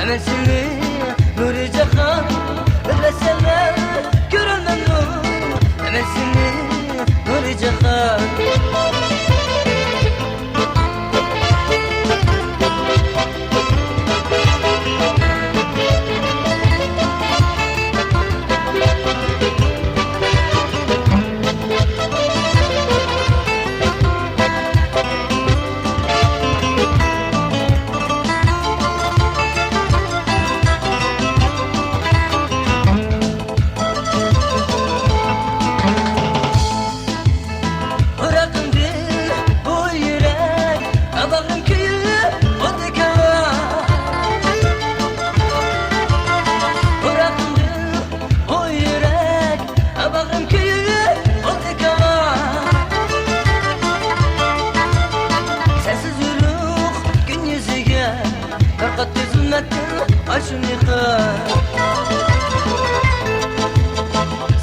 Emesini nuri cahan Bilmeseler görülmem nur Emesini nuri cahan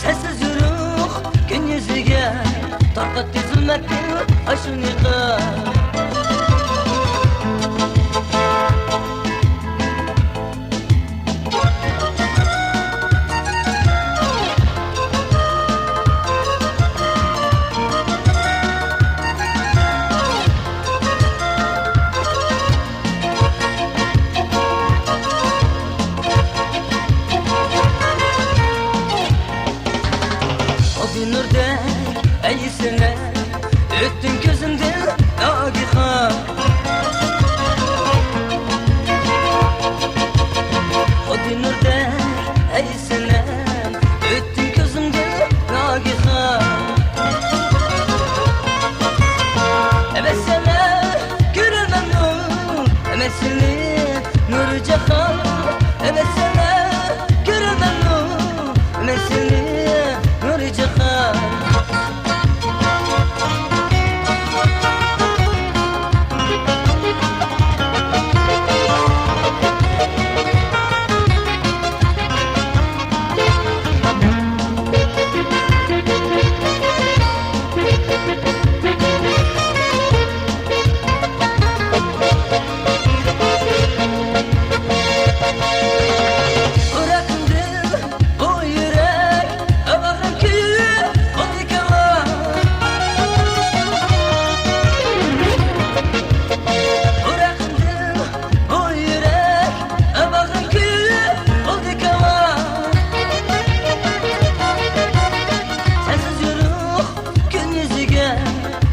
Sessiz yürük gün yüzüge Tarkat dizilmektir aşın yıkar Nurda eysine öttün gözümden nagihan Hadi nurda eysine öttün gözümden nagihan Evet sana görülmem nur Emesini nur cahan Evet sana görülmem nur Emesini nur cahan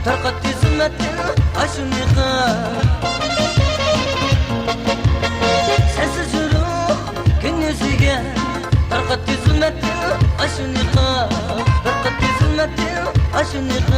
Tarkat dizilmektir aşın yıkar Sensiz yürük gün yüzüge Tarkat dizilmektir aşın yıkar Tarkat dizilmektir aşın yıkar